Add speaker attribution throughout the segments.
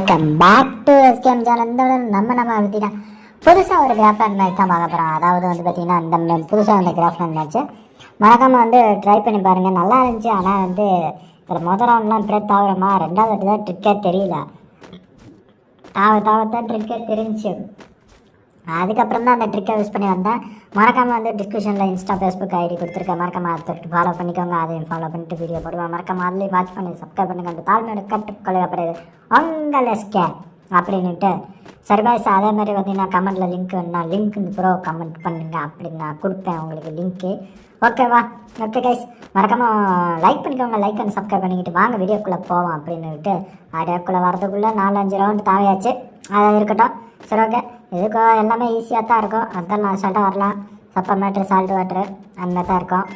Speaker 1: Welcome back to SKM channel. நம்ம பார்த்தீங்கன்னா புதுசாக ஒரு கிராஃப்ட் மேட்ச் தான் பார்க்க போகிறோம். அதாவது வந்து பார்த்தீங்கன்னா இந்த புதுசாக அந்த கிராஃப்ட் மேட்ச்சு மறக்காமல் வந்து ட்ரை பண்ணி பாருங்கள். நல்லா இருந்துச்சு. ஆனால் வந்து ஒரு முதல் ரவுண்ட்லாம் இப்படியே தாவரமா, ரெண்டாவது வாட்டி தான் ட்ரிக்கே தெரியல. தாவத்தான் ட்ரிக்கே தெரிஞ்சு அதுக்கப்புறம் தான் அந்த ட்ரிக்கை யூஸ் பண்ணி வந்தேன். மறக்காமல் வந்து டிஸ்கிரிப்ஷனில் இன்ஸ்டா ஃபேஸ்புக் ஐடி கொடுத்துருக்கேன். மறக்காமல் அதை ஃபாலோ பண்ணிக்கோங்க. அதையும் ஃபாலோ பண்ணிட்டு வீடியோ போடுவேன். மறக்காமல் அதுலேயும் வாட்ச் பண்ணி சப்ஸ்கிரைப் பண்ணுங்கள். அந்த தாழ்மையோட கட்டுக்கொலை அப்புறம் உங்கள் எஸ்கே அப்படின்ட்டு சரி பாய்ஸ். அதே மாதிரி பார்த்தீங்கன்னா கமெண்ட்டில் லிங்க் வேணுன்னா லிங்க் ப்ரோ கமெண்ட் பண்ணுங்க அப்படின்னு நான் கொடுப்பேன் உங்களுக்கு லிங்க்கு. ஓகேவா? ஓகே கைஸ், மறக்காமல் லைக் பண்ணிக்கோங்க. லைக் பண்ணி சப்ஸ்கிரைப் பண்ணிக்கிட்டு வாங்க வீடியோக்குள்ளே போவோம் அப்படின்னுட்டு ஆடியோக்குள்ளே வரதுக்குள்ளே 4-5 ரவுண்டு தாவையாச்சு. அதை இருக்கட்டும். சரி, ஓகே. இதுக்கு எல்லாமே ஈஸியாக தான் இருக்கும். அதுதான் நான் அசால்ட்டாக வரலாம். சப்பா மேட்ரு, சால்ட் வாட்ரு அந்த மாதிரி தான் இருக்கும்.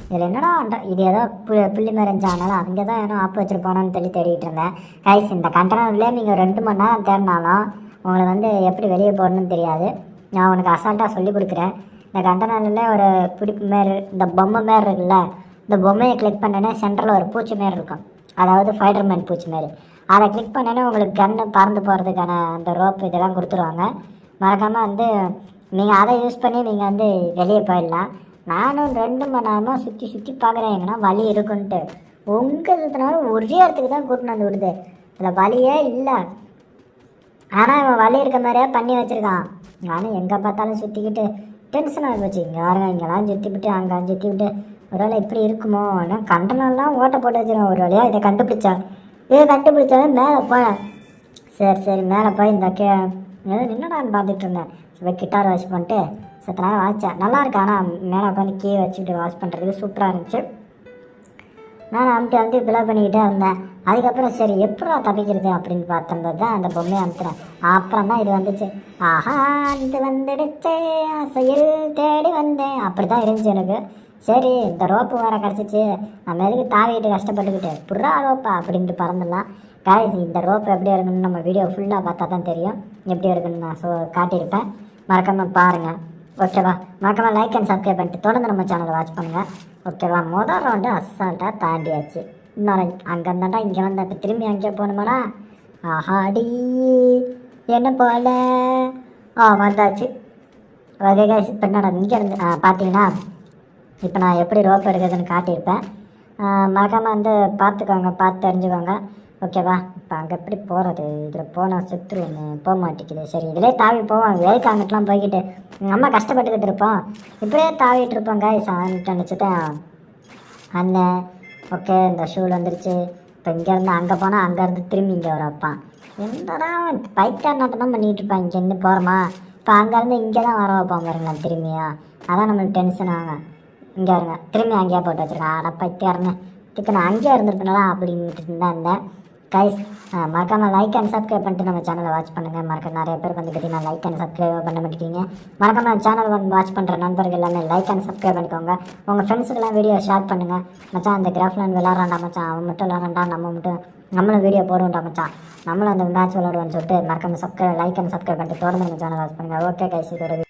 Speaker 1: இதில் என்னடா இது ஏதோ புள்ளி மாதிரி இருந்துச்சானாலும் அங்கே தான் ஏதோ ஆப்பு வச்சுருப்போனோன்னு தேடிட்டு இருந்தேன். கைஸ், இந்த கண்டெய்னர்லேயே நீங்கள் 2 மணி நேரம் தேடினாலும் உங்களுக்கு வந்து எப்படி வெளியே போடணும்னு தெரியாது. நான் உனக்கு அசால்ட்டாக சொல்லி கொடுக்குறேன். இந்த கண்டெய்னர்லேயே ஒரு பிடிப்பு மாரி, இந்த பொம்மை மாரி இருக்குல்ல, இந்த பொம்மையை கிளிக் பண்ணேன்னா சென்டரில் ஒரு பூச்சி மாரி இருக்கும். அதாவது ஃபைடர்மேன் பூச்சி மாரி. அதை கிளிக் பண்ணேன்னா உங்களுக்கு கன்று பறந்து போகிறதுக்கான அந்த ரோப் இதெல்லாம் கொடுத்துருவாங்க. மறக்காமல் வந்து நீங்கள் அதை யூஸ் பண்ணி நீங்கள் வந்து வெளியே போயிடலாம். நானும் 2 மணி நேரமாக சுற்றி பார்க்குறேன் எங்கன்னா வழி இருக்குன்ட்டு. உங்கள் சுற்றினாலும் ஒரே இடத்துக்கு தான் கூட்டின்னு வந்து விடுது. இதில் வழியே இல்லை. ஆனால் இவன் வழி இருக்க மாதிரியே பண்ணி வச்சுருக்கான். நானும் எங்கே பார்த்தாலும் சுற்றிக்கிட்டு டென்ஷன் ஆகி போச்சு. இங்கே வரங்க, இங்கெல்லாம் சுற்றிவிட்டு அங்கே சுற்றிவிட்டு ஒரு வேளை இப்படி இருக்குமோ ஆனால் கண்டனெல்லாம் ஓட்ட போட்டு வச்சுருக்கேன். ஒரு வழியாக இதை கண்டுபிடிச்சாலும் மேலே போனேன். சரி மேலே போய் இந்த என்னடான்னு பார்த்துட்டு இருந்தேன். இப்போ கிட்டார் வாஷ் பண்ணிட்டு சத்த நேரம் வாட்சேன். நல்லா இருக்கு. ஆனால் மேலே உட்காந்து கீ வச்சுக்கிட்டு வாஷ் பண்ணுறதுக்கு சூப்பராக இருந்துச்சு. நான் அமுத்தி ஃபில் பண்ணிக்கிட்டே இருந்தேன். அதுக்கப்புறம் சரி எப்படா தப்பிக்கிறது அப்படின்னு பார்த்தம்போது தான் அந்த பொம்மையை அமுத்துறேன். அப்புறம் தான் இது வந்துச்சு. ஆஹா, இது வந்துடுச்சே, ஆசையில் தேடி வந்தேன். அப்படி தான் இருந்துச்சு எனக்கு. சரி, இந்த ரோப்பு வேறு கிடச்சிச்சு, நம்ம எதுக்கு தாவிட்டு கஷ்டப்பட்டுக்கிட்டு புறா ரோப்பா அப்படின்ட்டு பறந்துடலாம். காய்ஸ், இந்த ரோப்பு எப்படி இருக்குன்னு நம்ம வீடியோ ஃபுல்லாக பார்த்தா தான் தெரியும். எப்படி இருக்குன்னு நான் காட்டியிருப்பேன். மறக்காமல் பாருங்கள். ஓகேவா? மறக்காமல் லைக் அண்ட் சப்ஸ்கிரைப் பண்ணிட்டு தொடர்ந்து நம்ம சேனலை வாட்ச் பண்ணுங்கள். ஓகேவா? முதல் ரவுண்டு அசால்ட்டாக தாண்டியாச்சு. இன்னொரு அங்கே இருந்தாண்டா இங்கே வந்தேன். இப்போ திரும்பி அங்கேயே போகணுமாடா? ஆஹாடி என்ன போல வந்தாச்சு. ஓகே கைஸ், இப்போ என்னடா இங்கே இருந்து பார்த்தீங்கன்னா இப்போ நான் எப்படி ரோப் எடுக்கிறதுன்னு காட்டியிருப்பேன். மறக்காமல் வந்து பார்த்து தெரிஞ்சுக்கோங்க. ஓகேவா? இப்போ அங்கே எப்படி போகிறது? இதில் போனால் சுற்றுவேன்னு போக மாட்டேங்குது. சரி, இதிலே தாவி போவோம். வேலைக்கு அங்கிட்டலாம் போய்கிட்டு நம்ம கஷ்டப்பட்டுக்கிட்டு இருப்போம். இப்படியே தாவிட்டு இருப்போம் கைஸ். நினச்சிட்டேன் அண்ணன். ஓகே, இந்த ஷூல் வந்துருச்சு. இப்போ இங்கேருந்து அங்கே போனால் அங்கேருந்து திரும்பி இங்கே வர வைப்பான். என்னடா பைக்கார் நாட்டம் தான் பண்ணிகிட்டு இருப்பான். இங்கேருந்து போகிறோமா, இப்போ அங்கேருந்து இங்கே தான் வர வைப்பான் பாருங்களேன் திரும்பியா. அதான் நம்மளுக்கு டென்ஷன் ஆகும். இங்கே இருங்க, திரும்பி அங்கேயே போட்டு வச்சுருக்கேன். அட பைக்காருங்க, இதுக்கு நான் அங்கேயே இருந்துருப்பேனா அப்படின்ட்டு தான் இருந்தேன். கைஸ், மறக்காமல் லைக் அண்ட் சப்ஸ்கிரைப் பண்ணிட்டு நம்ம சேனலை வாட்ச் பண்ணுங்கள். நிறைய பேர் வந்து பார்த்தீங்கன்னா லைக் அண்ட் சப்ஸ்கிரைப் பண்ண மாட்டேங்கிங்க. மறக்காமல் சேனல் வாட்ச் பண்ணுற நண்பர்கள் எல்லாமே லைக் அண்ட் சப்ஸ்கிரைப் பண்ணிக்கோங்க. உங்கள் ஃப்ரெண்ட்ஸுக்கெல்லாம் வீடியோ ஷேர் பண்ணுங்கள். மச்சான் அந்த கிராஃப்ட்லேருந்து விளாட்றாண்டா மச்சான், அவன் மட்டும் விளாட்றாண்டா, நம்மளும் வீடியோ போடுவோம்டா மச்சான், நம்மளும் அந்த மேட்ச் விளாடுவோன்னு சொல்லிட்டு மறக்காமல் லைக் அண்ட் சப்ஸ்கிரைப் பண்ணிட்டு தொடர்ந்து நம்ம சேனல் வாட்ச் பண்ணுங்கள். ஓகே கைஸ், இதோட